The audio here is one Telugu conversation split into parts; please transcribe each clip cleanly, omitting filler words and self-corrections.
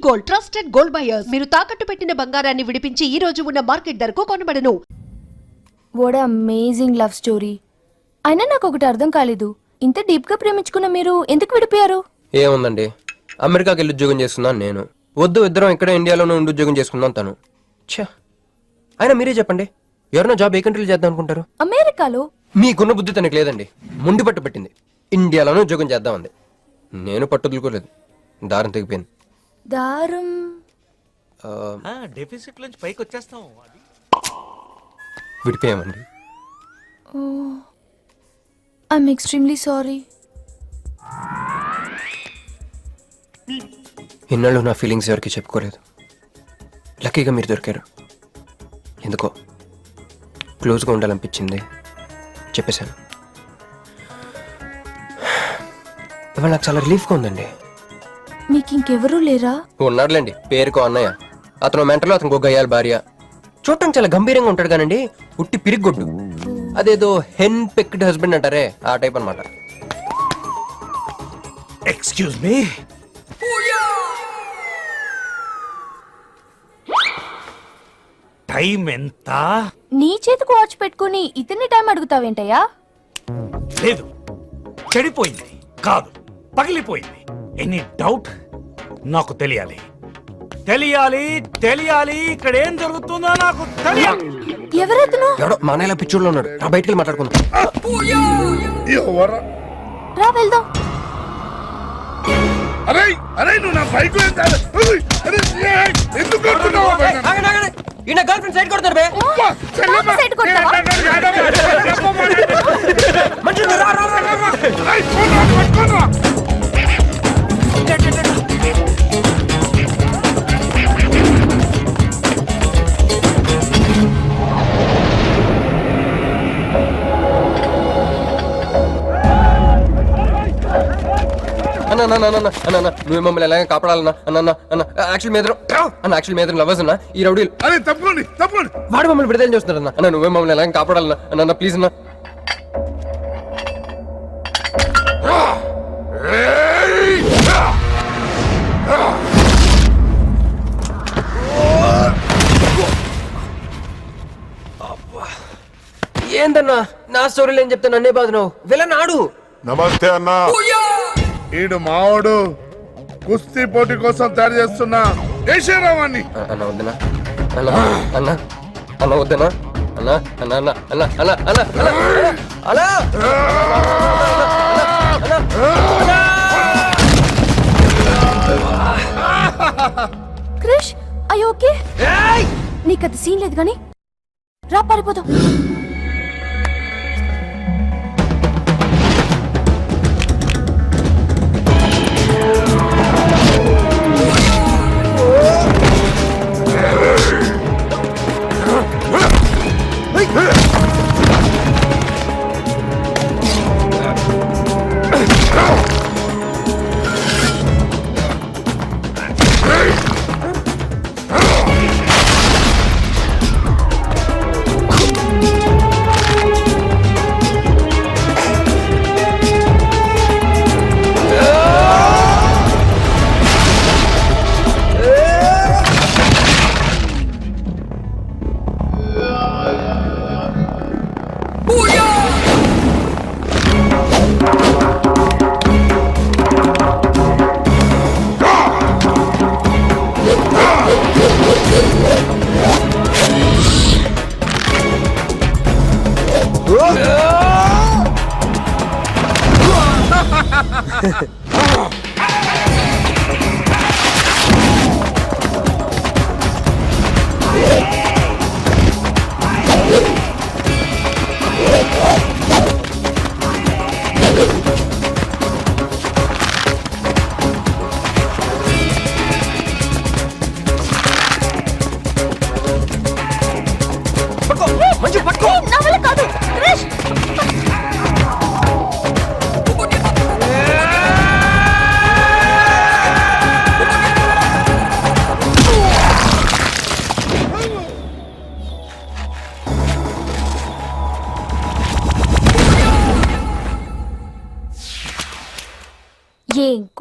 Gold, trusted gold buyers. మీరు తాకట్టు పెట్టిన బంగారాన్ని విడిపించి ఈ రోజు ఉన్న మార్కెట్ ధరకు కొనబడను. What amazing love story. అయినా నాకు ఒకటి అర్థం కాలేదు, ఇంత డీప్ గా ప్రేమించుకున్న మీరు ఎందుకు విడిపోయారు? ఏముందండి, అమెరికాకి వెళ్ళి ఉద్యోగం చేస్తున్నాను నేను. వద్దు, ఇద్దరం ఇక్కడ ఇండియాలోనే ఉండి ఉద్యోగం చేసుకుందాం తను. ఛా, అయినా మీరే చెప్పండి, ఎవరైనా జాబ్ ఏ కంట్రీలో చేద్దాం అనుకుంటారు? అమెరికాలో? మీకున్న బుద్ధి తనకి లేదండి. ముందు పట్టు పట్టింది, ఇండియాలోనే ఉద్యోగం చేద్దామంది. నేను పట్టుదలుకోలేదు, దారం తెగిపోయింది. దారం డెఫిసిట్ నుంచి పైకి వచ్చేస్తాం. విడిపోయామండి. I'm extremely sorry. ఇన్నాళ్ళు నా ఫీలింగ్స్ ఎవరికి చెప్పుకోలేదు. లక్కీగా మీరు దొరికారు. ఎందుకో క్లోజ్గా ఉండాలనిపించింది, చెప్పేశాను. ఇవాళ నాకు చాలా రిలీఫ్గా ఉందండి. మీకు ఇంకెవరూ లేరా? ఉన్నాడులేండి, పేరుకో అన్నయ్య. అతను మెంటలో, అతను గొగ్గయ్యాలి భార్య. చూడటానికి చాలా గంభీరంగా ఉంటాడు కానండి, ఉట్టి పిరిగొడ్డు. అదేదో హెన్ పెక్డ్ హస్బెండ్ అంటారే, ఆ టైప్ అన్నమాట. ఎక్స్క్యూజ్ మీ, టైం ఎంత? నీ చేతికి వాచ్ పెట్టుకుని ఇతన్ని టైం అడుగుతావేంటయ్యా? లేదు, చెడిపోయింది కాదు, పగిలిపోయింది. Any doubt? నాకు తెలియాలి, తెలియాలి, తెలియాలి. ఇక్కడ ఏం జరుగుతుందో నాకు తెలియాలి. ఎవరతను? ఎవడో మా అన్నయ్యలా పిచ్చోళ్ళు ఉన్నాడు, రా బయటికి వెళ్ళి మాట్లాడుకుందాం. రా వెళ్దాం. అరే అరే, నువ్వు నా బైక్ ఎందుకు కొడుతున్నావు? ఈయన గర్ల్ ఫ్రెండ్ సైడ్ కొడతారు బే. సైడ్ కొడతావా? మంచిగా రా, రా, రా, రా. అన్న నువ్వు మమ్మల్ని ఎలాగ కాపాడాలన్నా అన్న అన్న యాక్చువల్ మీద అన్న యాక్చువల్ మీద లవర్స్ అన్న ఈ రౌడీలు. అరే తప్పండి తప్పండి, వాడు మమ్మల్ని విడుదల చేస్తున్నారు అన్న. అన్న నువ్వే మమ్మల్ని ఎలాగ కాపాడాలన్నా అన్న ప్లీజ్ అన్న. ఏందన్నా నా స్టోరీలు ఏం చెప్తా నన్నే బాధనావు? వెళ్ళనాడు. నమస్తే అన్నా. ఈడు మావాడు, కుస్తీ పోటీ కోసం తయారు చేస్తున్నా ఏషరావాన్ని. అన్న వద్దనా అన్న అన్న అన్న వద్దనా అన్న అన్న అన్న అన్న అన్న అన్న అన్న క్రిష్, అయ్యో ఓకే? నీకు అది సీన్ లేదు కానీ రా పారిపోదాం.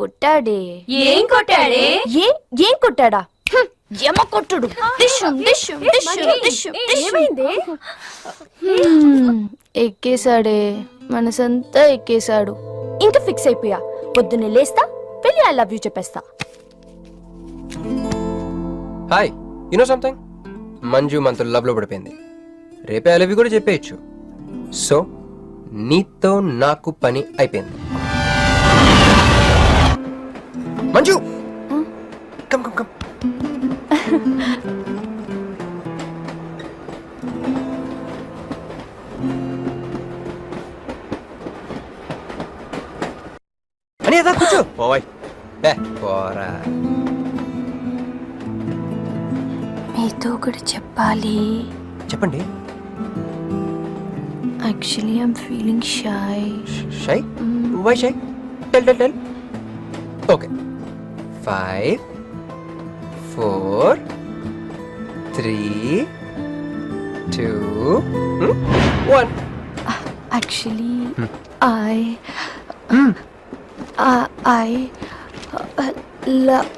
కొట్టాడే. ఏం కొట్టాడే? ఏం కొట్టాడా? యమ కొట్టుడు. డిష్షుం, డిష్షుం, డిష్షుం, డిష్షుం, డిష్షుం. ఎక్కేశాడే, మనసంతా ఎక్కేశాడు. ఇంకా ఫిక్స్ అయిపోయా, పొద్దున్నే లేస్తా, వెళ్ళి ఐ లవ్ యూ చెప్పేస్తా. హాయ్, యూనో సంథింగ్, మంజు మనతో లవ్ లో పడిపోయింది. రేపే ఐ లవ్ యూ కూడా చెప్పేయచ్చు. సో నీతో నాకు పని అయిపోయింది. Manju come come come. అని అదా కూర్చో. పోవాయ్. పోరా. మీతో ఒకటి చెప్పాలి. చెప్పండి. Actually I'm feeling shy. Shy? Why shy? Tell tell tell. Okay. 5 4 3 2 1. Actually, I love.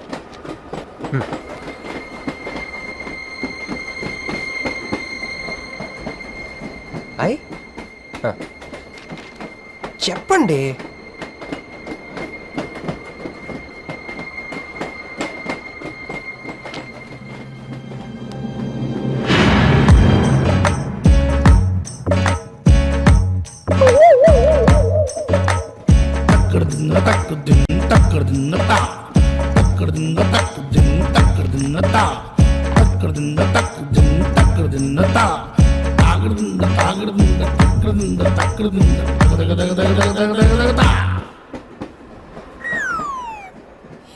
చెప్పండి.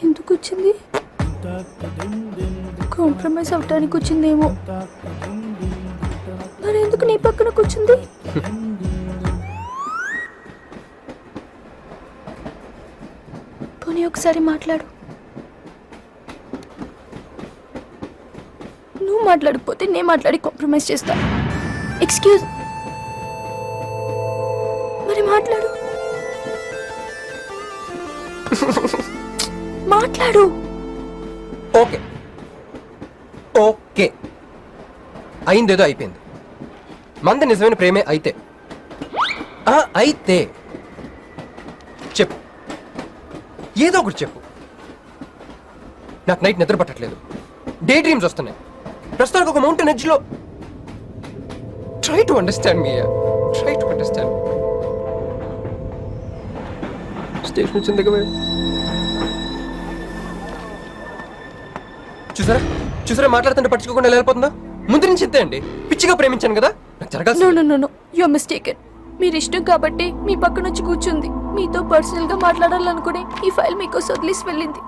ఎందుకు వచ్చింది? కాంప్రమైజ్ అవటానికి వచ్చిందేమో. మరి ఎందుకు నీ పక్కన కూర్చుంది? పోనీ ఒకసారి మాట్లాడు. నువ్వు మాట్లాడకపోతే నేను మాట్లాడి కాంప్రమైజ్ చేస్తా. ఎక్స్క్యూజ్. మరి మాట్లాడు. మాట్లాడు. ఓకే ఓకే, అయిందేదో అయిపోయింది. మంది నిజమైన ప్రేమే అయితే అయితే చెప్పు, ఏదో ఒకటి చెప్పు. నాకు నైట్ నిద్ర పట్టట్లేదు, డే డ్రీమ్స్ వస్తున్నాయి. ప్రస్తుతానికి ఒక మౌంటైన్ ఎడ్జ్ లో. Try to understand me, try to understand. Station వచ్చింది దగ్గర. చూసారా చూసారా, మాట్లాడుతుంటే పట్టించుకోకుండా వెళ్ళిపోతుందా? ముందు నుంచి ఇంతే అండి. పిచ్చిగా ప్రేమించాను కదా, నాకు జరగాల్సింది. No no no, you are mistaken. మీరు ఇష్టం కాబట్టి మీ పక్కన వచ్చి కూర్చుంది. మీతో పర్సనల్ గా మాట్లాడాలనుకుని ఈ ఫైల్ మీకు వదిలేసి వెళ్ళింది.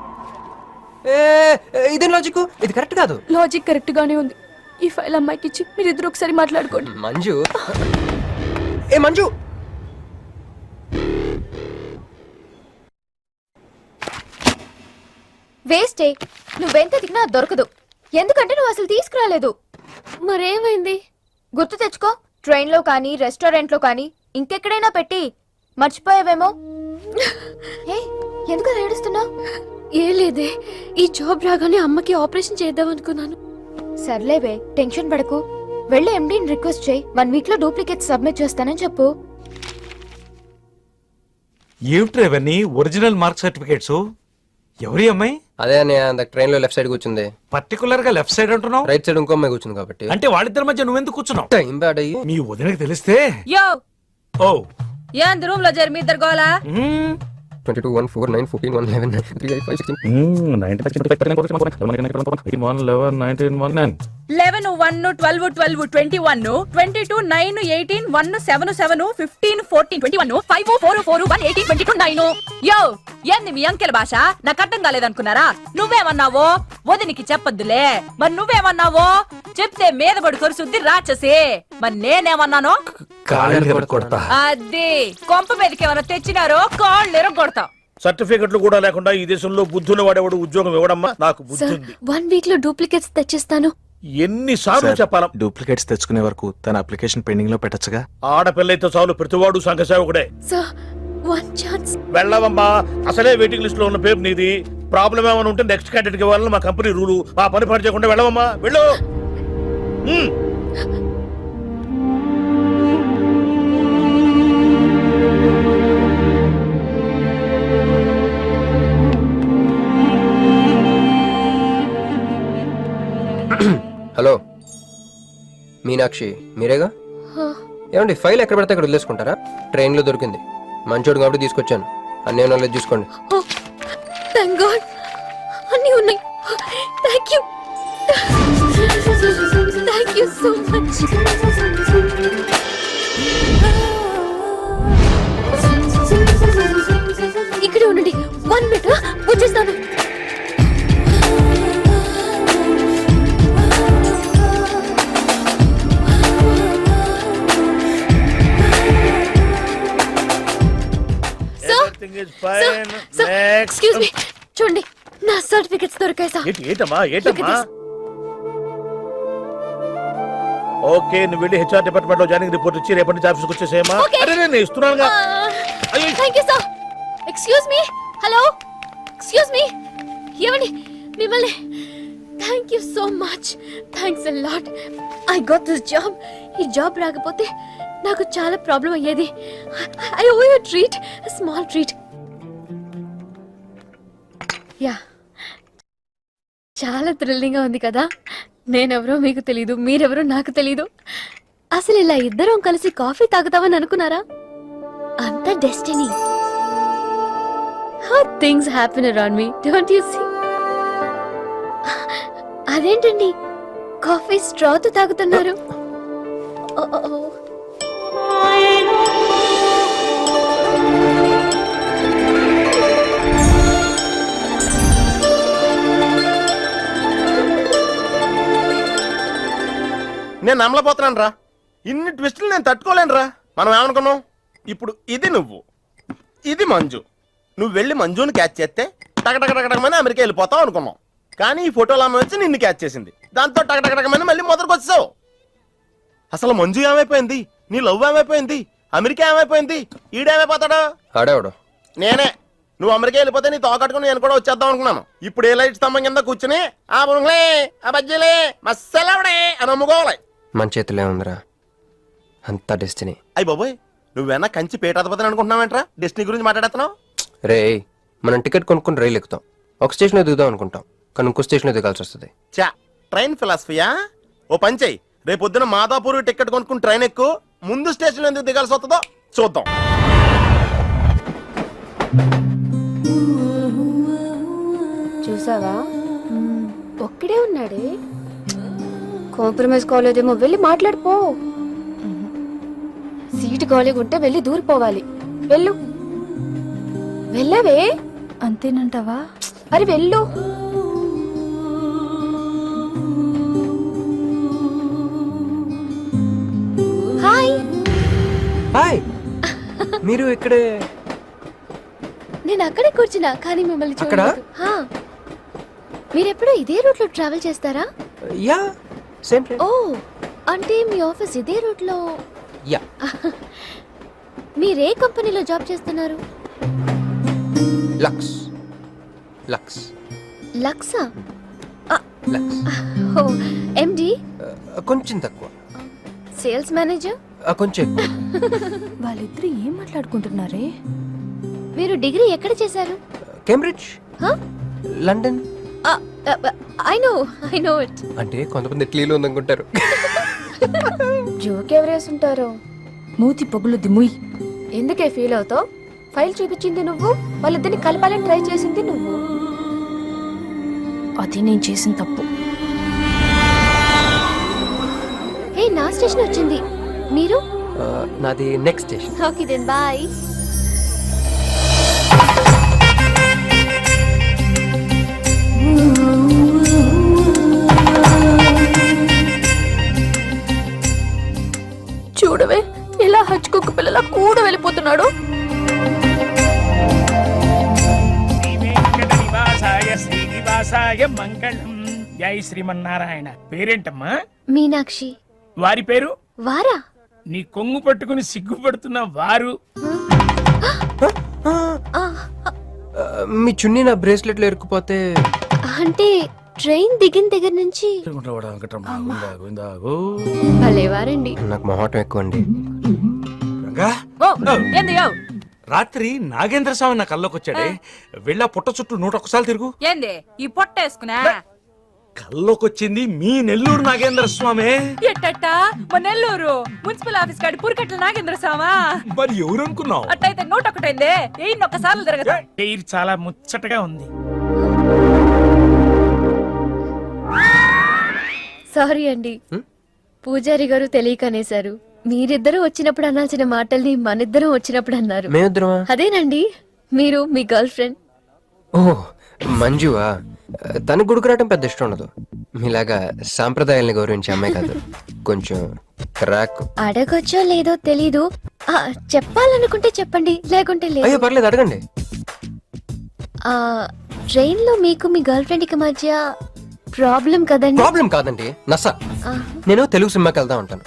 ఇదేం లాజిక్? ఇది కరెక్ట్ కాదు. లాజిక్ కరెక్ట్ గానే ఉంది. ఈ ఫైల్ అమ్మాయికి ఇచ్చి మీరిద్దరు ఒకసారి మాట్లాడుకోండి. మంజు, మంజు, వేస్టే, నువ్వెంత దిగినా దొరకదు. ఎందుకంటే నువ్వు అసలు తీసుకురాలేదు. మరేమైంది? గుర్తు తెచ్చుకో. ట్రైన్ లో కానీ, రెస్టారెంట్ లో కానీ, ఇంకెక్కడైనా పెట్టి మర్చిపోయావేమో. ఎందుకు ఏడుస్తున్నావు? ఏ లేదే, ఈ జాబ్ రాగానే అమ్మకి ఆపరేషన్ చేద్దాం అనుకున్నాను. సర్లేవే, టెన్షన్ పడకు. వెళ్ళి ఎండీని రిక్వెస్ట్ చేయి, 1 వీక్ లో డూప్లికేట్ సబ్మిట్ చేస్తానని చెప్పు. ఏమిట్రా ఇవన్నీ? Original mark certificates? ఎవరి అమ్మాయి? అదే అన్నయ్య, ట్రైన్ లో లెఫ్ట్ సైడ్ కూర్చుంది. పర్టికులర్ గా లెఫ్ట్ సైడ్ అంటున్నావు? రైట్ సైడ్ ఇంకో అమ్మాయి కూర్చుంది కాబట్టి. అంటే వాళ్ళిద్దరి మధ్య నువ్వెందుకు కూర్చున్నావు? టైం బ్యాడ్ అయ్యి. మీ వదినకి తెలిస్తే. యో ఓ ఏంది రూమ్ లో జరి మీ ఇద్దరు గోలా? 22 1 4 9 14 1 11 3 8 5 16 11 1 12 12 21 22 9 18 1 7 7 15 14 21 5 4 4 1 18 22 9. యో ఏంది మీ అంకెల భాష? నాకు అర్థం కాలేదనుకున్నారా? నువ్వేమన్నావో వదినికి చెప్పొద్దులే. మరి నువ్వేమన్నావో చెప్తే మీద పడి కొరుసుద్ది రాచసి. మరి నేనేమన్నానో కొడతా. అది కొంప మీదకి ఏమైనా తెచ్చినారో కాళ్ళు ఎరగొడతా. సర్టిఫికెట్లు కూడా లేకుండా ఈ దేశంలో బుద్ధున్న వాడేవాడు ఉద్యోగం ఇవ్వడమ్మా? నాకు బుద్ధి ఉంది. 1 వీక్ లో డూప్లికేట్స్ తెచ్చిస్తాను. ఎన్నిసార్లు చెప్పాలా? డూప్లికేట్స్ తెచ్చుకునే వరకు తన అప్లికేషన్ పెండింగ్ లో పెట్టచ్చుగా. ఆడపిల్లైతే చాలు, ప్రతివాడు సంఘ సేవకుడే. Sir one chance. వెళ్ళవమ్మా, అసలే వెయిటింగ్ లిస్ట్ లో ఉన్న పేరు నీది. ప్రాబ్లం ఏమైనా ఉంటే నెక్స్ట్ క్యాండిడేట్ కి ఇవ్వాలని మా కంపెనీ రూలు. ఆ పని పని చేయకుండా వెళ్ళవమ్మా, వెళ్ళు. హ్మ్. హలో మీనాక్షి, మీరేగా? ఏమండి ఫైల్ ఎక్కడ పడితే అక్కడ వదిలేసుకుంటారా? ట్రైన్లో దొరికింది, మంచోడు కాబట్టి తీసుకొచ్చాను. అన్నీ నాలెడ్జ్ చూసుకోండి. థ్యాంక్ గాడ్, అన్నీ ఉన్నాయి. Thank you, thank you so much. ఇక్కడే ఉండండి, 1 మినిట్ వచ్చేస్తాను. Everything is fine. Next. Excuse me, చూడండి నా సర్టిఫికెట్స్ దొరికాయి సార్. ఏంటమ్మా? ఓకే, నువ్వు వెళ్ళి హెచ్ఆర్ డిపార్ట్మెంట్ లో జాయినింగ్ రిపోర్ట్ ఇచ్చి రేపటి నుంచి ఆఫీస్కి వచ్చేసేమా. Okay. అరే నేను ఇస్తున్నానుగా. అయ్యో. Thank you sir. Excuse me, hello, excuse me, ఏమండి మిమ్మల్ని. Thank you so much, thanks a lot. I got this job. ఈ జాబ్ రాకపోతే నాకు చాలా ప్రాబ్లం అయ్యేది. I owe you treat, small treat. Yeah, చాలా థ్రిల్లింగ్ గా ఉంది కదా. నేనెవరో మీకు తెలీదు, మీరెవరో నాకు తెలీదు. అసలు ఇలా ఇద్దరం కలిసి కాఫీ తాగుతామని అనుకున్నారా? అంత destiny. How things happen around me, don't you see? అదేంటండి కాఫీ స్ట్రాతో తాగుతున్నారు? నేను నమ్మలేకపోతున్నాను రా. ఇన్ని ట్విస్టులు నేను తట్టుకోలేను రా. మనం ఏమనుకున్నాం? ఇప్పుడు ఇది నువ్వు, ఇది మంజు. నువ్వు వెళ్ళి మంజుని క్యాచ్ చేస్తే టకటకటకటకమని అమెరికా వెళ్ళిపోతావు అనుకున్నాం. కానీ ఈ ఫోటోలో ఆమె వచ్చి నిన్ను క్యాచ్ చేసింది. దాంతో టకటకటకమని మళ్ళీ మొదటికి వచ్చావు. అసలు మంజు ఏమైపోయింది? నీ లవ్ ఏమైపోయింది? అమెరికా ఏమైపోయింది? ఈడేమైపోతాడు? ఆడేవాడు నేనే. నువ్వు అమెరికా వెళ్ళిపోతే నీ తోకట్టుకుని నేను కూడా వచ్చేద్దాం అనుకున్నాను. ఇప్పుడు ఏ లైట్ స్తంభం కింద కూర్చుని ఆ బుంగ్లే ఆ బజ్జీలే మస్సలవడే అని అమ్ముకోవాలి. మన చేతిలో ఉందిరా అంతా డెస్టినీ. అయ్యి బాబోయ్, నువ్వేనా కంచి పేటాధిపతిని అనుకుంటున్నావేంట్రా? డెస్టినీ గురించి మాట్లాడుతున్నావు? రే, మనం టికెట్ కొనుక్కుని రైలు ఎక్కుతాం. ఒక స్టేషన్లో దిగుదాం అనుకుంటాం, కానీ ఇంకో స్టేషన్లో దిగాల్సి వస్తుంది. చా, ట్రైన్ ఫిలాసఫియా? ఓ పని చెయ్యి, రేపు పొద్దున మాదాపూర్ టికెట్ కొనుక్కుని ట్రైన్ ఎక్కు. ముందు స్టేషన్ ఎందుకు దిగాల్సి వస్తుందో చూద్దాం. చూసావా, ఒక్కడే ఉన్నాడే. కాంప్రమైజ్ కాలేదేమో, వెళ్ళి మాట్లాడిపో. సీటు ఖాళీగా ఉంటే వెళ్ళి దూరిపోవాలి. వెళ్ళు, వెళ్ళవే. అంతేనంటావా? అరే వెళ్ళు. హాయ్. హాయ్, మీరు ఇక్కడే? నేను అక్కడే కూర్చున్నా, కానీ మిమ్మల్ని అక్కడ? చూడలేదు. హా. మీరెప్పుడు ఇదే రూట్ లో ట్రావెల్ చేస్తారా? Yeah, same train. ఓ, అంటే మీ ఆఫీస్ ఇదే రూట్ లో. యా. మీరే కంపెనీలో జాబ్ చేస్తున్నారు? లక్స్. లక్స్. లక్సా? లక్స్. ఓ, ఎండి? కొంచెం తక్కువ. Sales manager? కొంచెం ఎక్కువ. వాళ్ళిద్దరు ఏం మాట్లాడుకుంటున్నారే? మీరు డిగ్రీ ఎక్కడ చేశారు? Cambridge, London. I know it. అంటే కొంతమంది ఇటలీలో ఉందనుకుంటారు. జోక్ ఎవరేసుంటారో. మూతి పొగులు దిముయ్. ఎందుకే ఫీల్ అవుతావు? ఫైల్ చూపించింది నువ్వు, వాళ్ళిద్దరిని కలపాలని ట్రై చేసింది నువ్వు. అది నేను చేసిన తప్పు. హే, నా స్టేషన్ వచ్చింది. మీరు? నాది next station. Okay then bye. చూడవే, ఇలా హచ్చుకుక్క పిల్లల కూడా వెళ్ళిపోతున్నాడు. మంగళం. జై శ్రీమన్నారాయణ. పేరేంటమ్మా? మీనాక్షి. వారి పేరు? వారా? నీ కొంగు పట్టుకుని సిగ్గుపడుతున్న వారు. మీ చున్నీ నా బ్రేస్లెట్ లో ఇరుక్కుపోతే అంటే ట్రైన్ దిగిన దగ్గర నుంచి భలేవారండి. నాకు మొహాటం ఎక్కువ అండి. రంగా ఏంది యో? రాత్రి నాగేంద్ర స్వామి నా కల్లోకి వచ్చాడే, వెళ్ళా పుట్ట చుట్టూ 101 తిరుగు. ఏంది ఈ పొట్ట వేసుకున్నా? కల్లోకి వచ్చింది మీ నెల్లూరు నాగేంద్ర స్వామి. ఎట్టట్టా మా నెల్లూరు మున్సిపల్ ఆఫీస్ కాడి పురికట్ల నాగేంద్ర స్వామా? మరి ఎవరు అనుకున్నావు? అట్టయితే 101 ఒక్కసార్లు తిరగదు. పేరు చాలా ముచ్చటగా ఉంది. సారీ అండి, పూజారి గారు తెలియకనేశారు. మీరిద్దరూ వచ్చినప్పుడు అనాల్సిన మాటల్ని మనిద్దరం వచ్చినప్పుడు అన్నారు. మేమిద్దరమా? అదేనండి, మీరు మీ గర్ల్ ఫ్రెండ్. ఓ మంజువా? తనకు గుడికి రావడం పెద్ద ఇష్టం ఉండదు. మీలాగా సాంప్రదాయాల్ని గౌరవించే అమ్మాయి కాదు. కొంచెం క్రాక్. అడగొచ్చో లేదో తెలీదు. చెప్పాలనుకుంటే చెప్పండి, లేకుంటే లేదు. అయ్యో పర్లేదు, అడగండి. ట్రైన్ లో మీకు మీ గర్ల్ ఫ్రెండ్ కి మధ్య ప్రాబ్లం కదండి? ప్రాబ్లం కాదండి, నస. ఆ, నేను తెలుగు సినిమాకి వెళ్దాం అంటాను,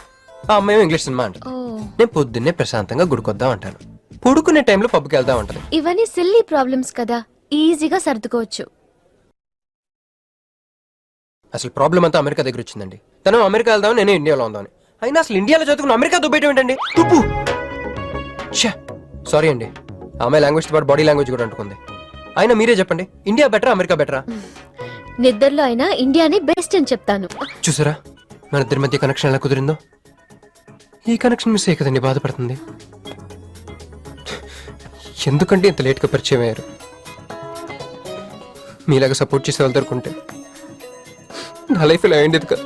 ఆ అమ్మాయి ఇంగ్లీష్ సినిమా అంటాను. ఓ, నేను పొద్దున్నే ప్రశాంతంగా గుడికొద్దాం అంటాను, పడుకునే టైంలో పబ్కి వెళ్దాం అంటాను. ఇవన్నీ సిల్లీ ప్రాబ్లమ్స్ కదా, ఈజీగా సర్దుకోవచ్చు. అసలు ప్రాబ్లం అంతా అమెరికా దగ్గర వచ్చిందండి. తను అమెరికా వెళ్దాం, నేను ఇండియాలో ఉందామని. అయినా అసలు ఇండియాలో చదువుకున్న అమెరికా దుబ్బేయటం ఏంటండి? తుప్పు. సారీ అండి, ఆమె లాంగ్వేజ్ పాటు బాడీ లాంగ్వేజ్ కూడా అంటుకుంది. అయినా మీరే చెప్పండి, ఇండియా బెటరా అమెరికా బెటరా? నిద్రలో అయినా ఇండియానే బెస్ట్ అని చెప్తాను. చూసారా మన ఇద్దరి మధ్య కనెక్షన్ ఎలా కుదిరిందో? ఈ కనెక్షన్ మిస్ అయ్యి కదండి బాధపడుతుంది. ఎందుకంటే ఇంత లేట్గా పరిచయం అయ్యారు? మీలాగా సపోర్ట్ చేసే వాళ్ళు దొరుకుంటే నా లైఫ్ ఇలా అయ్యింది కదా.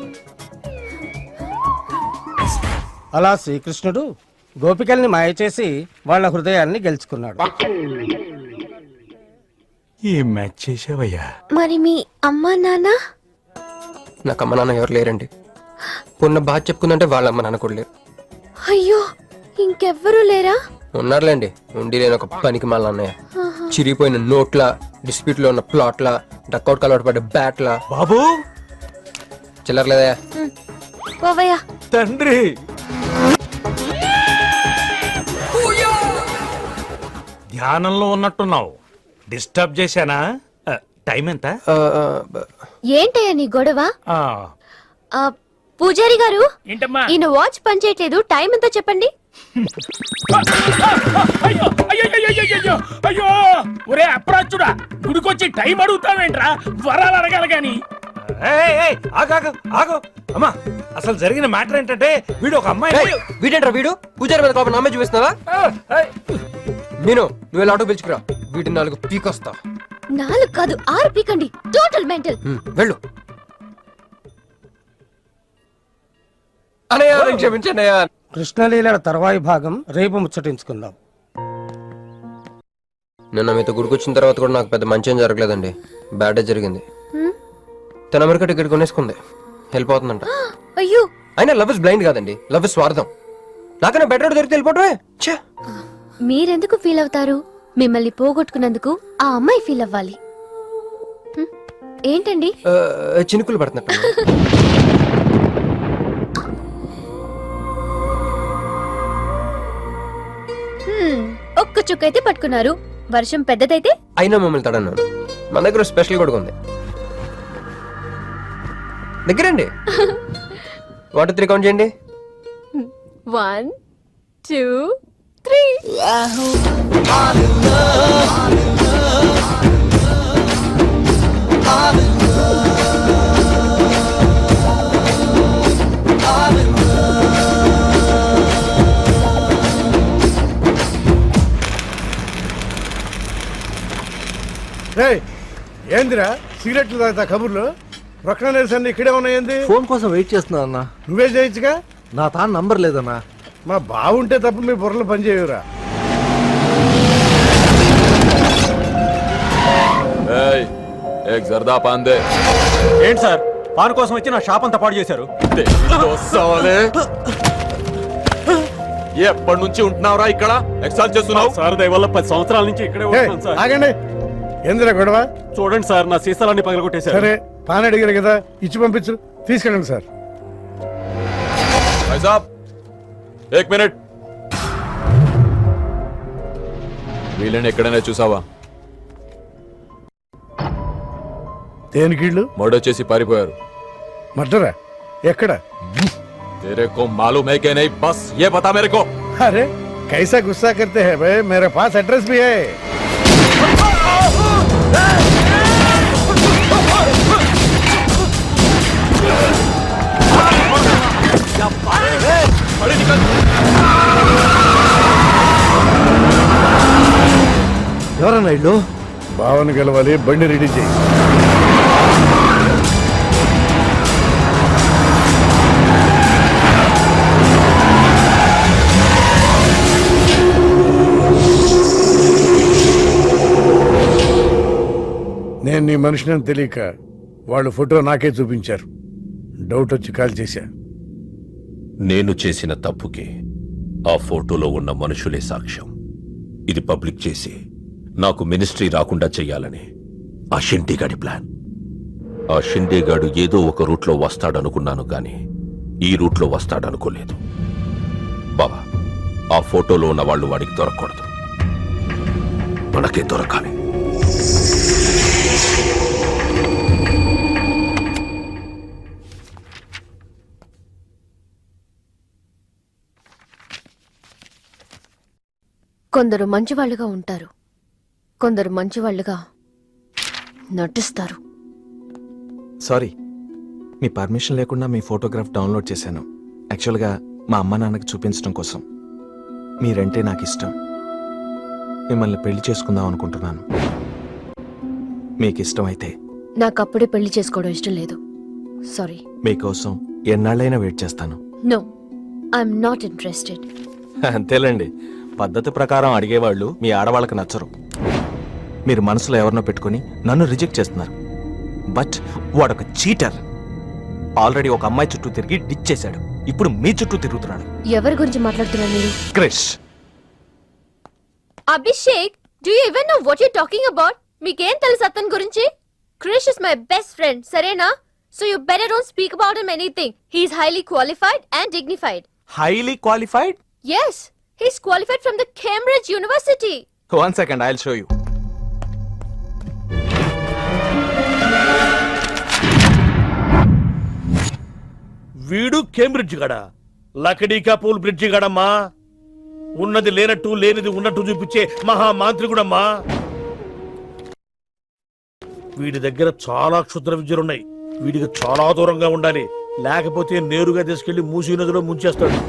అలా శ్రీకృష్ణుడు గోపికల్ని మాయ చేసి వాళ్ళ హృదయాల్ని గెలుచుకున్నాడు. ఏం మ్యాచ్ చేసావయ్యా? మరి మీ అమ్మా నాన్న? నాకు అమ్మ నాన్న ఎవరు లేరండి. ఉన్న బాధ చెప్పుకుందంటే వాళ్ళ అమ్మ నాన్న కూడా లేరు. అయ్యో, ఇంకెవ్వరూ లేరా? ఉన్నారులేండి, ఉండి లేని ఒక పనికి మళ్ళీ అన్నయ్య. చిరిగిపోయిన నోట్ల, డిస్ప్యూట్ లో ఉన్న ప్లాట్ల, డక్అవుట్ కలవట పడ్డ బ్యాట్ల. బాబు చిల్లర్లేదయా? పోవయ్యా. తండ్రి, ధ్యానంలో ఉన్నట్టున్నావు. డిస్టర్బ్ చేశానా? టైం ఎంత? ఏంటయ్యా నీ గొడవ? ఆ, పూజారి గారు, ఏంటమ్మా? ఈయన వాచ్ పనిచేయట్లేదు, టైం ఎంతో చెప్పండి. అయ్యో అయ్యో అయ్యో అయ్యో అయ్యో! ఒరే అప్రాచుడా, గుడికొచ్చి టైం అడుగుతావేంట్రా? వరాలు అడగాలి గాని. ఏయ్, ఏయ్, ఆగు, ఆగు, ఆగు. అమ్మా, అసలు జరిగిన మ్యాటర్ ఏంటంటే వీడు ఒక అమ్మాయి. వీడేంట్రా వీడు? పూజారి మీద కోపం నామే చూపిస్తున్నావా? నేను నువ్వు వెళ్ళి ఆటో పిలుచుకురా, వీటి 4 పీకొస్తా. 4 కాదు 6 పీకండి, టోటల్ మెంటల్. వెళ్ళు. అనయ్య క్షమించండి అయ్యా. కృష్ణలీల తర్వాయి భాగం రేపు ముచ్చటించుకుందాం. నిన్న మీతో గుడికొచ్చిన తర్వాత కూడా నాకు పెద్ద మంచి ఏం జరగలేదండి. బ్యాడే జరిగింది. తన అమెరికా టికెట్ కొనేసుకుంది, వెళ్ళిపోతుందంట. అయ్యో, అయినా లవ్ ఇస్ బ్లైండ్ కాదండి, లవ్ ఇస్ స్వార్థం. నాకన్నా బెటర్ దొరికితే వెళ్ళిపోవటమే. మీరెందుకు ఫీల్ అవుతారు? మిమ్మల్ని పోగొట్టుకున్నందుకు ఆ అమ్మాయి ఫీల్ అవ్వాలి. ఏంటండి? చినుకులు పడుతున్నట్టు. ఒక్క చుక్కైతే పట్టుకున్నారు, వర్షం పెద్దదైతే? అయినా మమ్మల్ని తడన్నాను. మన దగ్గర స్పెషల్ కూడా ఉంది. దగ్గరండి. 1 2 3 కౌంట్ చేయండి. 1 2 3. ఏందిరా సిగరెట్లు తాగుతా కబుర్లు? ప్రక్కన నిలిసండి ఇక్కడే ఉన్నాయండి. ఫోన్ కోసం వెయిట్ చేస్తున్నా అన్న. నువ్వే చేయొచ్చుగా. నా తాను నంబర్ లేదన్నా. మా బావుంటే తప్ప మీ బుర్రలు పనిచేయవురా. ఏంటి సార్, పాన్ కోసం వచ్చి నా షాప్ అంతా పాడు చేశారు. ఎప్పటి నుంచి ఉంటున్నావురా ఇక్కడ? ఎక్సైజ్ చేస్తున్నావు? సార్ దయ వల్ల 10 సంవత్సరాల నుంచి ఇక్కడే ఉంటున్నాను సార్. ఆగండి. ఎందురా గొడవ? చూడండి సార్, నా సీసాలన్నీ పగలగొట్టేశారు. సరే, పాన్ అడిగారు కదా, ఇచ్చి పంపించు. తీసుకెళ్ళండి సార్. भाई साहब 1 मिनट. వీళ్ళని ఎక్కడైనా చూసావా? దేనికిళ్ళు మర్డర్ చేసి పారిపోయారు. మర్డరా? ఎక్కడ? तेरे को मालूम है कि नहीं? बस ये बता मेरे को. अरे कैसा गुस्सा करते हैं भाई, मेरे पास एड्रेस भी है. ఎవరన్నా ఇల్లు? భావన గెలవాలి, బండి రెడీ చేయి. నేను నీ మనిషిని తెలియక వాళ్ళు ఫోటో నాకే చూపించారు. డౌట్ వచ్చి కాల్ చేశా. నేను చేసిన తప్పుకి ఆ ఫోటోలో ఉన్న మనుషులే సాక్ష్యం. ఇది పబ్లిక్ చేసి నాకు మినిస్ట్రీ రాకుండా చెయ్యాలని ఆ షిండేగాడి ప్లాన్. ఆ షిండేగాడు ఏదో ఒక రూట్లో వస్తాడనుకున్నాను కానీ ఈ రూట్లో వస్తాడనుకోలేదు. బాబా, ఆ ఫోటోలో ఉన్న వాళ్ళు వాడికి దొరకకూడదు, మనకే దొరకాలి. కొందరు మంచివాళ్ళుగా ఉంటారు, కొందరు మంచివాళ్ళుగా నటిస్తారు. సారీ, మీ పర్మిషన్ లేకుండా మీ ఫోటోగ్రాఫ్ డౌన్లోడ్ చేశాను. యాక్చువల్గా మా అమ్మ నాన్నకి చూపించడం కోసం. మీరంటే నాకు ఇష్టం. మిమ్మల్ని పెళ్లి చేసుకుందాం అనుకుంటున్నాను. మీకు ఇష్టమైతే. నాకు అప్పుడే పెళ్లి చేసుకోవడం ఇష్టం లేదు. సారీ. మీకోసం ఎన్నాళ్ళైనా వెయిట్ చేస్తాను. No, I'm not interested. అంతేలేండి, పద్ధతి ప్రకారం అడిగేవాళ్ళు మీ ఆడవాళ్ళకి నచ్చరు. మీరు మనసులో ఎవరినో పెట్టుకుని నన్ను రిజెక్ట్ చేస్తున్నారు. బట్ వాడొక చీటర్. ఆల్రెడీ ఒక అమ్మాయి చుట్టూ తిరిగి డిచ్ చేశాడు. ఇప్పుడు మీ చుట్టూ తిరుగుతున్నాడు. ఎవరి గురించి మాట్లాడుతున్నారు మీరు? Krish. Abhishek, do you even know what you talking about? మీకేం తెలుసు అతని గురించి? Krish is my best friend, సరేనా? So you better don't speak about him anything. He is highly qualified and dignified. Highly qualified? Yes, he's qualified from the Cambridge University. 1 second, I'll show you. వీడు కేంబ్రిడ్జ్ గడ, లకడీ కపూల్ బ్రిడ్జి గడమ్మా. ఉన్నది లేనట్టు లేనిది ఉన్నట్టు చూపించే మహా మాంత్రికుడమ్మా. వీడి దగ్గర చాలా క్షుద్ర విద్యలున్నాయి. వీడికి చాలా దూరంగా ఉండాలి, లేకపోతే నేరుగా తీసుకెళ్లి మూసీ నదిలో ముంచేస్తాడు.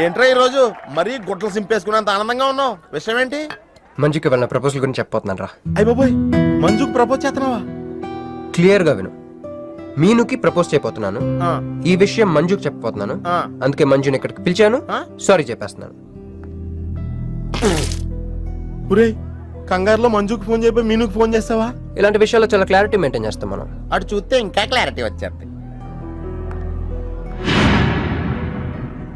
ఏంట్రా ఈ రోజు మరీ గుట్టలు సింపేసుకున్నంత ఆనందంగా ఉన్నావు? విషయం ఏంటి? మంజుకి వెళ్ళిన ప్రపోజల్ గురించి చెప్పబోతున్నాను రా. అయ్య బాబోయ్, మంజుకి ప్రపోజ్ చేస్తున్నావా? క్లియర్ గా విను. మీనుకి ప్రపోజ్ చేయబోతున్నాను. ఈ విషయం మంజుకి చెప్పబోతున్నాను. అందుకే మంజుని ఇక్కడికి పిలిచాను. సారీ చెప్పేస్తున్నాను. కంగారులో మంజుకి ఫోన్ చెప్పి మీనుకి ఫోన్ చేస్తావా? ఇలాంటి విషయాల్లో చాలా క్లారిటీ మెయింటైన్ చేస్తాం మనం. అటు చూస్తే ఇంకా క్లారిటీ వచ్చేది.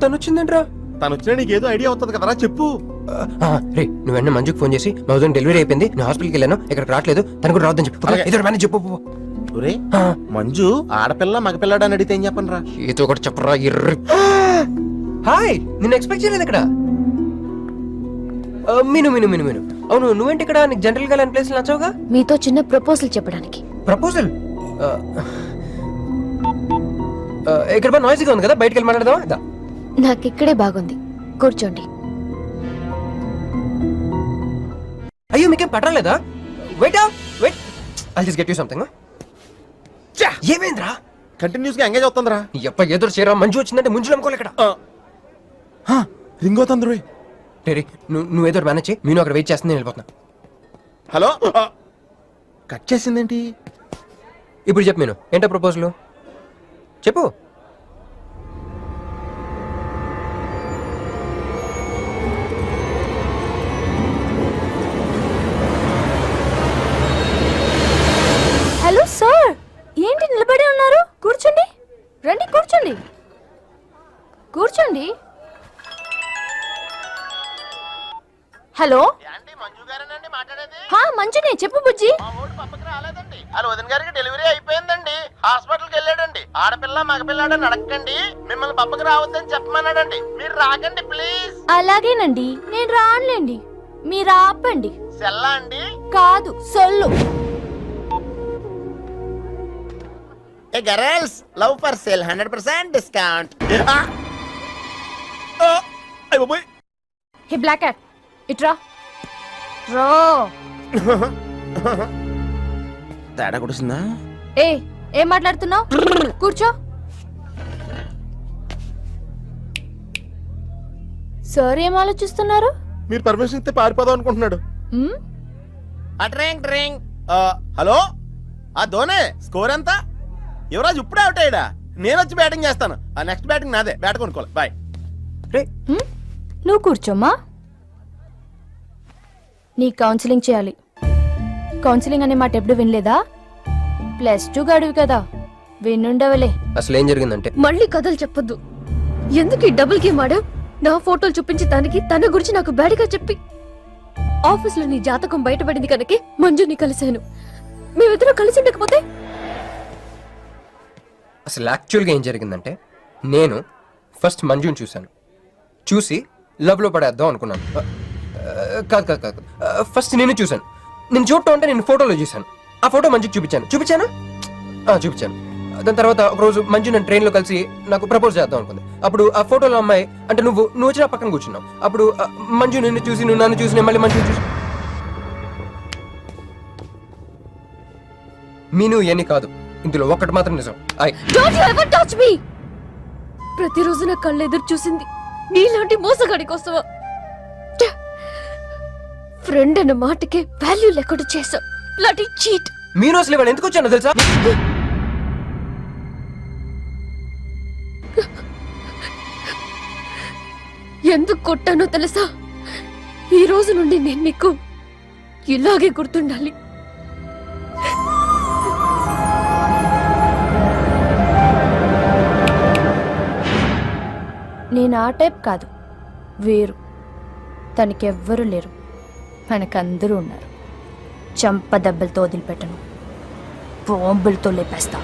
తను వచ్చిందేంట్రా? తను వచ్చినా నీకేదో ఐడియా అవుతుంది కదరా, చెప్పు. రే, నువ్వు వెంటనే మంజుకి ఫోన్ చేసి మా హస్బెండ్ డెలివరీ అయిపోయింది, నేను హాస్పిటల్కి వెళ్ళాను, ఇక్కడికి రావట్లేదు, తను కూడా రావద్దని చెప్పు. ఏదో మేనేజ్ చెప్పు. ఒరే, మంజు ఆడపిల్ల మగపిల్లాడు అని అడిగితే ఏం చెప్పను రా? ఏదో ఒకటి చెప్పరా. హాయ్, నిన్ను ఎక్స్పెక్ట్ చేయలేదు ఇక్కడ. మీను మీను మీను మీను అవును, నువ్వేంటి ఇక్కడ? నీకు జనరల్ గా ప్లేస్ నచ్చవుగా? మీతో చిన్న ప్రపోజల్ చెప్పడానికి. ప్రపోజల్? ఇక్కడ నాయిస్గా ఉంది కదా, బయటికి వెళ్ళి మాట్లాడదామా? నాకు ఇక్కడే బాగుంది, కూర్చోండి. అయ్యో, మీకేం పట్టలేదా? Wait wait, I'll just get you something. ఏమైందిరా? కంటిన్యూస్ గా ఎంగేజ్ అవుతుందిరా. ఎప్ప ఎదురు చేయరా, మంజు వచ్చిందంటే ముంజు నమ్ముకోలే ఇక్కడ. రింగ్ అవుతుంది రోయ్. నువ్వు ఏదో మేనేజ్ చేయి, నేను అక్కడ వెయిట్ చేస్తుంది, నేను వెళ్ళిపోతున్నా. హలో, కట్ చేసిందేంటి? ఇప్పుడు చెప్పు మీను, ఏంటో ప్రపోజల్ చెప్పు. మాట్లాడేది హా మంజునే చెప్పు బుజ్జి. మా ఓడి పప్పకి రాలేదండి. వాళ్ళ వదిన గారికి డెలివరీ అయిపోయిందండి. హాస్పిటల్కి వెళ్ళాడండి. ఆడపిల్ల మగపిల్లాడని అడగండి. మిమ్మల్ని పప్పకి రావద్దని చెప్పమన్నాడండి. మీరు రాకండి ప్లీజ్. అలాగేనండి, నేను రానులేండి, మీరు ఆపండి. సెల్లా అండి. కాదు సొల్లు. ఏ girls, love for sale 100% discount. Hey black cat ఇట్రా రా. తేడా కొడుతుందా? ఏ ఏం మాట్లాడుతున్నావు? కూర్చో. సార్ ఏం ఆలోచిస్తున్నారు? మీరు పర్మిషన్ ఇస్తే పారిపోదాం అనుకుంటున్నాడు. మ్? Drink drink. హలో, ఆ ధోనే స్కోర్ ఎంత? యువరాజ్ ఇప్పుడే అవుట్ అయ్యాడా? నేను వచ్చి బ్యాటింగ్ చేస్తాను. ఆ నెక్స్ట్ బ్యాటింగ్ నాదే. బ్యాట్ కొనుక్కోవాలి. బాయ్. మ్? నువ్వు కూర్చోమ్మా. నీ కౌన్సిలింగ్ చేయాలి. కౌన్సిలింగ్ అనే మాట ఎప్పుడు వినలేదా? +2 గడివి కదా, వినుండవలే. అసలు ఏం జరిగిందంటే, మళ్ళీ కథలు చెప్పొద్దు. ఎందుకు ఈ డబుల్ గేమ్ ఆడా? నా ఫోటోలు చూపించి దానికి తన గురించి నాకు బ్యాడ్గా చెప్పి ఆఫీస్లో నీ జాతకం బయటపడింది కనుకే మంజుని కలిశాను. మేమిద్దరం కలిసి ఉండకపోతే అసలు యాక్చువల్గా ఏం జరిగిందంటే, నేను ఫస్ట్ మంజుని చూశాను. చూసి లవ్లో పడేద్దాం అనుకున్నాను. కాదు కాదు కాదు, ఫస్ట్ నేను చూశాను. నేను చూడటం అంటే నేను ఫోటోలో చూశాను. ఆ ఫోటో మంజుకి చూపించాను. చూపించాను. దాని తర్వాత ఒకరోజు మంజు నన్ను ట్రైన్లో కలిసి నాకు ప్రపోజ్ చేద్దాం అనుకుంది. అప్పుడు ఆ ఫోటోలో అమ్మాయి అంటే నువ్వు వచ్చి నా పక్కన కూర్చున్నావు. అప్పుడు మంజు నిన్ను చూసి, నువ్వు నన్ను చూసి, నేను మళ్ళీ మంజుని చూసి. మీను ఇవన్నీ కాదు, ఇందులో ఒక్కటి మాత్రం నిజం. Don't you ever touch me. ప్రతిరోజు నా కళ్ళు ఎదురు చూసింది నీలాంటి మోసగాడి కోసమా? ఫ్రెండ్ అన్న మాటకే వాల్యూ లేకుండా చేసా. లాంటి చీట్. మీను అసలు ఇవాళ ఎందుకు వచ్చానో తెలుసా? ఎందుకు కొట్టానో తెలుసా? ఈ రోజు నుండి నేను నీకు ఇలాగే గుర్తుండాలి. నేను ఆ టైప్ కాదు, వేరు. తనకెవ్వరూ లేరు, మనకందరూ ఉన్నారు. చంప దెబ్బలతో వదిలిపెట్టను, బాంబులతో లేపేస్తా.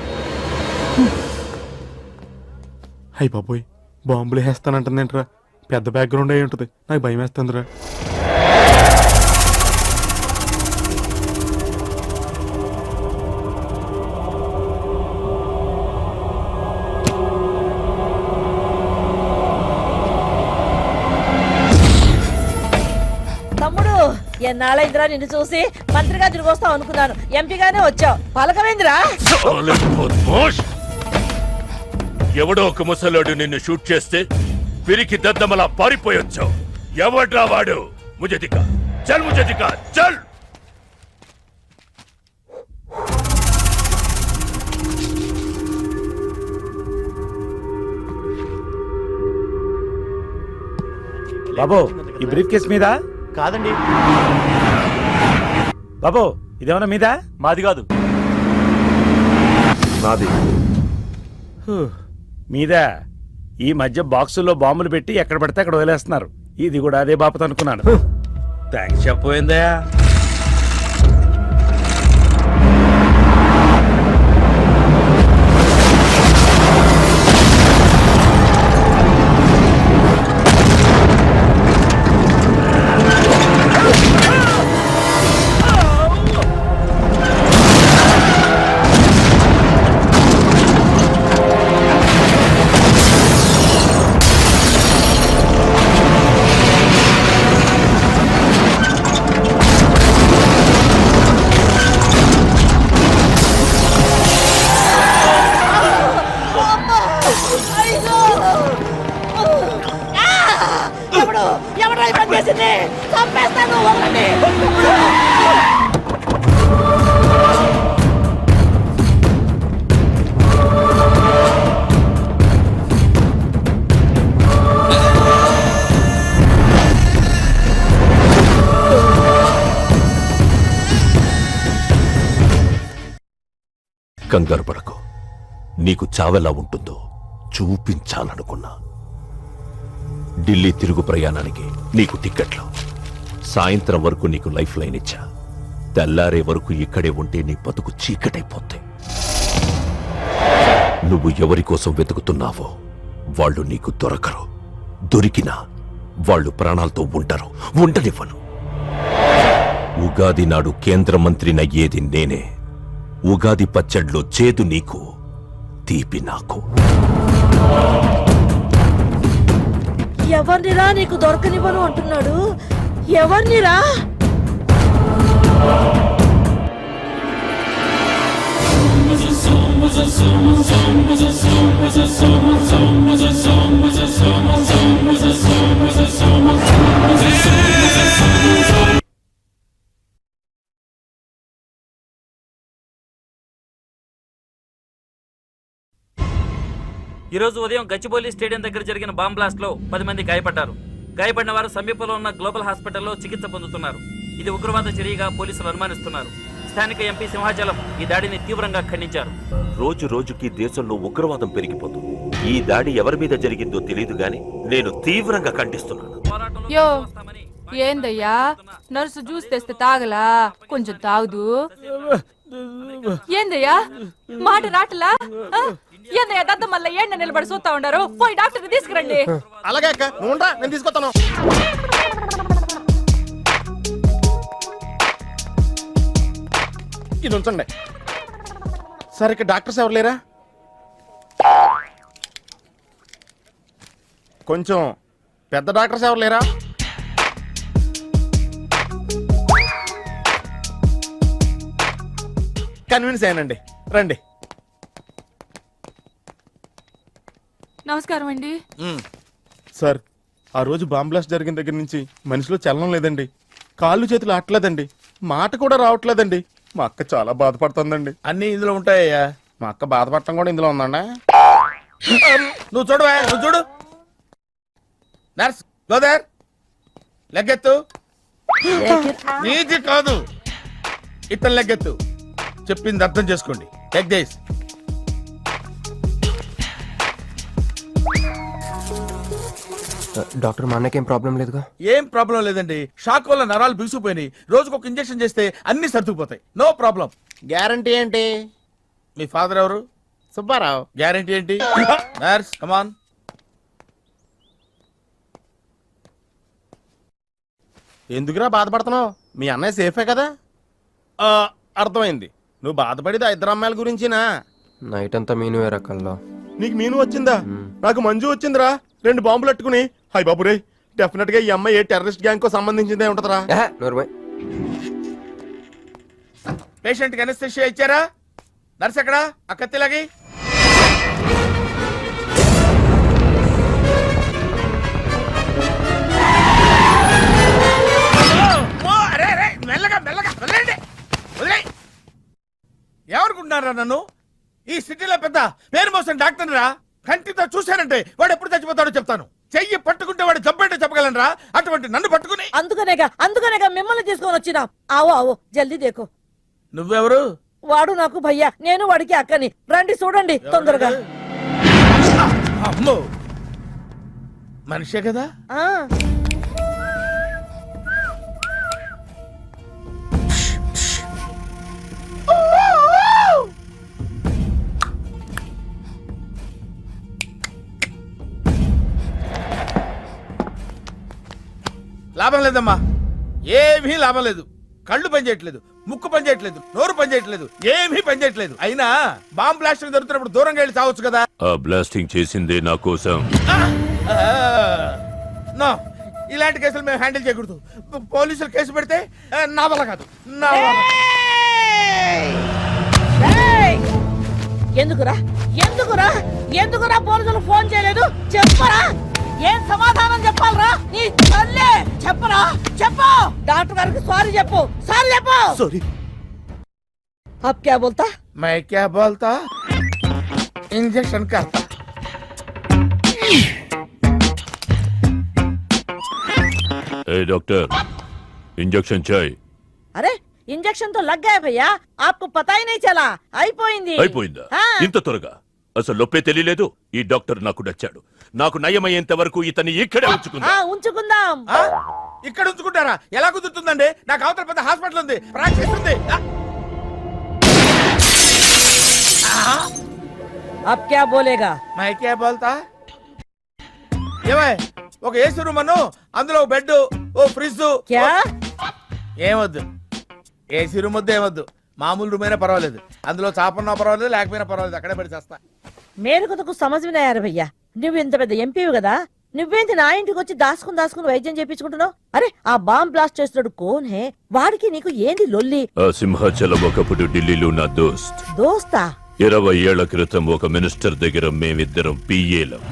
అయ్యి బాబోయ్, బాంబులు వేస్తానంటుందేంట్రా? పెద్ద బ్యాక్గ్రౌండ్ అయి ఉంటుంది, నాకు భయం వేస్తుందిరా. తమ్ముడు, ఎన్నాళ్ళైందిరా నిన్ను చూసి? మంత్రిగా తిరిగి వస్తావు అనుకున్నాను, ఎంపీగానే వచ్చావు. పలకవేందిరా? ఎవడో ఒక ముసలోడు నిన్ను షూట్ చేస్తే పిరికి దద్దమలా పారిపోయొచ్చావు. ఎవడ్రా వాడు? ముజదికా చల్, ముజదికా చల్. బాబు, ఈ బ్రీఫ్ కేస్ మీద కాదండి, బాబు ఇదేమన్నా మీద? మాది కాదు. నాది. మీద ఈ మధ్య బాక్సుల్లో బాంబులు పెట్టి ఎక్కడ పడితే అక్కడ వదిలేస్తున్నారు. ఇది కూడా అదే బాపత అనుకున్నాను. థ్యాంక్స్ చెప్పపోయిందా? కంగారు పడకు. నీకు చావెలా ఉంటుందో చూపించాలనుకున్నా. ఢిల్లీ తిరుగు ప్రయాణానికి నీకు టిక్కెట్లు, సాయంత్రం వరకు నీకు లైఫ్ లైన్ ఇచ్చా. తెల్లారే వరకు ఇక్కడే ఉంటే నీ బతుకు చీకటైపోతాయి. నువ్వు ఎవరి కోసం వెతుకుతున్నావో వాళ్ళు నీకు దొరకరు. దొరికినా వాళ్ళు ప్రాణాలతో ఉంటారు. ఉండనివ్వను. ఉగాది నాడు కేంద్ర మంత్రినయ్యేది నేనే. ఉగాది పచ్చడ్లో చేదు నీకు, తీపి నాకు. ఎవరినిరా నీకు దొరకనివ్వను అంటున్నాడు? ఎవరినిరా? ఈరోజు ఉదయం గచ్చిబౌలి స్టేడియం దగ్గర జరిగిన బాంబ్ బ్లాస్ట్ లో 10 మంది గాయపడ్డారు. గాయపడిన వారు సమీపంలో ఉన్న గ్లోబల్ హాస్పిటల్లో చికిత్స పొందుతున్నారు. ఇది ఉగ్రవాద చర్యగా పోలీసులు అనుమానిస్తున్నారు. స్థానిక ఎంపీ సింహాచలం ఈ దాడిని తీవ్రంగా ఖండించారు. రోజు రోజుకి దేశంలో ఉగ్రవాదం పెరిగిపోతుంది. ఈ దాడి ఎవరి మీద జరిగిందో తెలియదు గాని నేను తీవ్రంగా ఖండిస్తున్నాను. యో ఏందయ్యా, నర్సు జ్యూస్ తెస్తే తాగలా? కొంచెం తాగుదు. ఏందయ్యా మాట రాటలా? ఏందయ్యా దద్ద మళ్ళీ ఏండ నిలబడి చూస్తా ఉండారు? పోయి డాక్టర్ తీసుకురండి. అలాగే అక్క, నువ్వు ఉండరా, నేను తీసుకొస్తాను. ఇది ఉంచండి. సరే, ఇక్కడ డాక్టర్స్ ఎవరు లేరా? కొంచెం పెద్ద డాక్టర్స్ ఎవరు లేరా? కన్విన్స్ అయ్యానండి, రండి. నమస్కారం అండి. సార్, ఆ రోజు బాంబ్ బ్లాస్ట్ జరిగిన దగ్గర నుంచి మనిషిలో చలనం లేదండి. కాళ్ళు చేతులు ఆటలేదండి. మాట కూడా రావట్లేదండి. మా అక్క చాలా బాధపడుతుందండి. అన్ని ఇందులో ఉంటాయ్యా. మా అక్క బాధపడటం కూడా ఇందులో ఉందండి. నువ్వు చూడు, నువ్వు చూడు. నర్స్ గోదర్, లెగ్గెత్తు. నీది కాదు, ఇతను లెగ్గెత్తు. చెప్పింది అర్థం చేసుకోండి. Take this. డాక్టర్, మా అన్నకేం ప్రాబ్లం లేదుగా? ఏం ప్రాబ్లం లేదండి. షాక్ వల్ల నరాలు బిగుసిపోయినాయి. రోజుకు ఒక ఇంజెక్షన్ చేస్తే అన్ని సర్దుకుపోతాయి. No problem. గ్యారంటీ ఏంటి? మీ ఫాదర్ ఎవరు? సుబ్బారావు. గ్యారంటీ ఏంటి? నర్స్ కమాన్. ఎందుకురా బాధపడుతున్నావు? మీ అన్నయ్య సేఫే కదా? అర్థమైంది. నువ్వు బాధపడేది ఆ ఇద్దరు అమ్మాయిల గురించినా? నైట్ అంతా మీను రకాల్లో. నీకు మీను వచ్చిందా? నాకు మంజు వచ్చిందిరా. 2 బాంబులు అట్టుకుని. హాయ్ బాబు రే, డెఫినెట్ గా ఈ అమ్మాయి ఏ టెర్రరిస్ట్ గ్యాంగ్ కో సంబంధించిందే ఉంటదరా. పేషెంట్ కి అనస్థిషియా ఇచ్చారా? నర్స్ ఎక్కడా? ఆ కత్తిలాగి. ఏమనుకుంటున్నారా నన్ను? ఈ సిటీలో పెద్ద పేరు మోసం డాక్టర్ రా. కంటితో చూశానంటే వాడు ఎప్పుడు చచ్చిపోతాడో చెప్తాను. చెయ్యి పట్టుకుంటే వాడు చంపేంటే చెప్పగలరా? అటువంటి నన్ను పట్టుకుని. అందుకనేగా మిమ్మల్ని తీసుకొని వచ్చినా. ఆవో ఆవో జల్దీ దేకో. నువ్వెవరు? వాడు నాకు భయ్యా, నేను వాడికి అక్కని. రండి చూడండి తొందరగా. అమ్మో, మనిషే కదా? లాభం లేదమ్మా, ఏమీ లాభం లేదు. కళ్ళు పనిచేయట్లేదు, ముక్కు పనిచేయట్లేదు, నోరు పనిచేయట్లేదు, ఏమీ పనిచేయట్లేదు. అయినా బాంబ్ బ్లాస్టింగ్ జరుగుతున్నప్పుడు దూరంగా వెళ్ళి చావచ్చు కదా. ఆ బ్లాస్టింగ్ చేసిందే నా కోసం. నో, ఇలాంటి కేసులు మేము హ్యాండిల్ చేయకూడదు. పోలీసులు కేసు పెడితే నా వల్ల కాదు, నా వల్ల. ఎందుకురా ఎందుకురా ఎందుకురా పోలీసులు ఫోన్ చేయలేదు? చెప్పరా, ఏం సమాధానం చెప్పాలరా? నీ తల్లే చెప్పరా, చెప్పు. డాక్టర్ గారికి సారీ చెప్పు, సారీ చెప్పు. సారీ. అబ్ క్యా బోల్తా? मैं क्या बोलता? इंजेक्शन करता. ए डॉक्टर, इंजेक्शन चाहिए. अरे इंजेक्शन तो लग गया भैया, आपको पता ही नहीं चला. అయిపోయింది. అయిపోయిందా? ఇంత త్వరగా? అసలు నొప్పే తెలియలేదు. ఈ డాక్టర్ నాకు నచ్చాడు. నాకు నయమయ్యేంత వరకు ఇతన్ని ఇక్కడే ఉంచుకుందాం. ఉంచుకుందాం. ఇక్కడ ఉంచుకుంటారా? ఎలా కుదురుతుందండి? నాకు అవతల పెద్ద హాస్పిటల్ ఉంది, ప్రాక్టీస్ ఉంది. అబ్ క్యా బోలేగా? మై క్యా బోల్తా? ఏమై ఒక ఏసీ రూమ్ అను, అందులో బెడ్, ఓ ఫ్రిడ్జ్. ఏమొద్దు, ఏసీ రూమ్ వద్దు, ఏమొద్దు. మామూలు రూమ్ అయినా పర్వాలేదు, అందులో చాపన్నా పర్వాలేదు, లేకపోయినా పర్వాలేదు, అక్కడే పడి చేస్తా. మేలుకొతకు సమజ్ఞారు భయ్యా. నువ్వు ఇంత పెద్ద ఎంపీవి కదా, నువ్వేంటి నా ఇంటికి వచ్చి దాసుకుని వైద్యం చేయించుకుంటున్నావు? అరే ఆ బాంబ్ బ్లాస్ట్ చేస్తున్నాడు కోన్ హే, వాడికి నీకు ఏంది లొల్లి? ఆ సింహాచలం ఒకప్పుడు ఢిల్లీలో నా దోస్తా 20 ఏళ్ల క్రితం ఒక మినిస్టర్ దగ్గర మేమిద్దరం పిఏలం.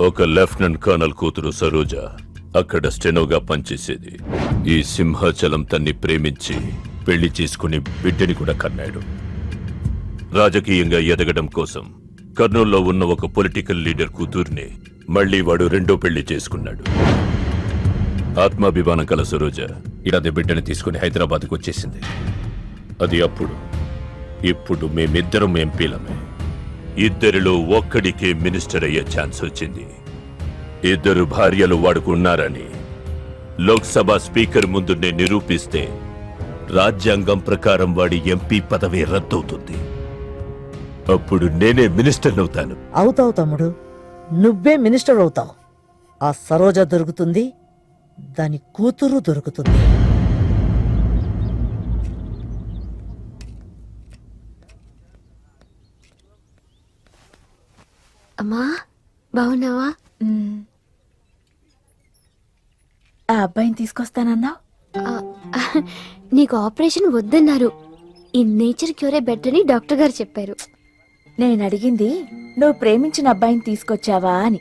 ఒక లెఫ్టినెంట్ కర్నల్ కూతురు సరోజ అక్కడ స్టెనోగా పనిచేసేది. ఈ సింహాచలం తన్ని ప్రేమించి పెళ్లి చేసుకుని బిడ్డని కూడా కన్నాడు. రాజకీయంగా ఎదగడం కోసం కర్నూల్లో ఉన్న ఒక పొలిటికల్ లీడర్ కూతుర్ని మళ్లీ వాడు రెండో పెళ్లి చేసుకున్నాడు. ఆత్మాభిమానం కల సరోజ ఇడది బిడ్డని తీసుకుని హైదరాబాద్కు వచ్చేసింది. అది అప్పుడు. ఇప్పుడు మేమిద్దరం ఎంపీలమే. ఇద్దరిలో ఒక్కడికే మినిస్టర్ అయ్యే ఛాన్స్ వచ్చింది. ఇద్దరు భార్యలు వాడుకున్నారని లోక్సభ స్పీకర్ ముందు నేను నిరూపిస్తే రాజ్యాంగం ప్రకారం వాడి ఎంపీ పదవి రద్దవుతుంది. అప్పుడు నేనే మినిస్టర్ అవుతాను. అవుతావు తమ్ముడు, నువ్వే మినిస్టర్ అవుతావు. ఆ సరోజ దొరుకుతుంది, దాని కూతురు దొరుకుతుంది. అమ్మా బాగున్నావా? ఆ అబ్బాయిని తీసుకొస్తానన్నావు. నీకు ఆపరేషన్ వద్దన్నారు. ఈ నేచర్ క్యూరే బెటర్ అని డాక్టర్ గారు చెప్పారు. నేను అడిగింది నువ్వు ప్రేమించిన అబ్బాయిని తీసుకొచ్చావా అని.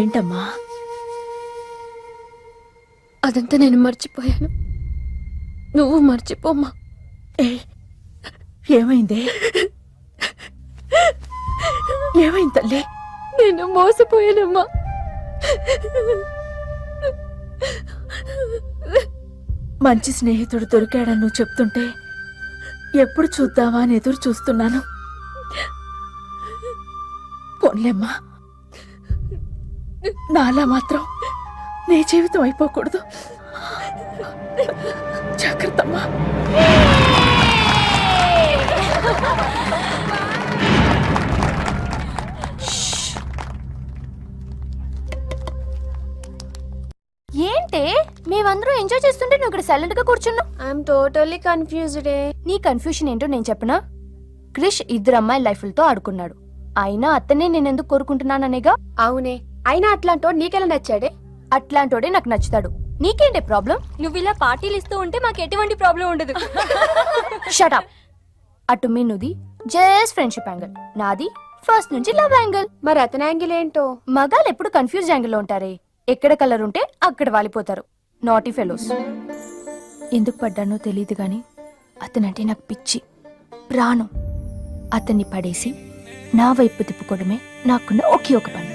ఏంటమ్మా? అదంతా నేను మర్చిపోయాను, నువ్వు మర్చిపోమ్మా. ఏమైంది? ఏమైంది తల్లి? నేను మోసపోయానమ్మా. మంచి స్నేహితుడు దొరికాడని నువ్వు చెప్తుంటే ఎప్పుడు చూద్దామా అని ఎదురు చూస్తున్నాను. పోన్లేమ్మా, నాలా మాత్రం నీ జీవితం అయిపోకూడదు. జాగ్రత్తమ్మా. ఏంటే మేమందరం ఎంజాయ్ చేస్తుంటే నువ్వు ఇక్కడ సైలెంట్ గా కూర్చున్నావు? I'm totally confused. నీ కన్ఫ్యూషన్ ఏంటో నేను చెప్పనా? క్రిష్ ఇద్దరు అమ్మాయి లైఫ్లతో ఆడుకున్నాడు. అయినా అతనే నేనెందుకు కోరుకుంటున్నాననేగా. అవునే, అయినా అట్లాంటోడు నీకెలా నచ్చాడే? అట్లాంటోడే నాకు నచ్చుతాడు. నీకేంటే ప్రాబ్లం? నువ్వు ఇలా పార్టీలు ఇస్తూ ఉంటే మాకు ఎటువంటి ప్రాబ్లం ఉండదు. షటప్. అటు మీనుది జస్ట్ ఫ్రెండ్షిప్ యాంగిల్, నాది ఫస్ట్ నుంచి లవ్ యాంగిల్. మరి అతని యాంగిల్ ఏంటో? మగాళ్ళు ఎప్పుడు కన్ఫ్యూజ్ యాంగిల్ లో ఉంటారే. ఎక్కడ కలర్ ఉంటే అక్కడ వాలిపోతారు. Naughty fellows. ఎందుకు పడ్డానో తెలియదు గాని అతనంటే నాకు పిచ్చి, ప్రాణం. అతన్ని పడేసి నా వైపు తిప్పుకోవడమే నాకున్న ఒకే ఒక పని.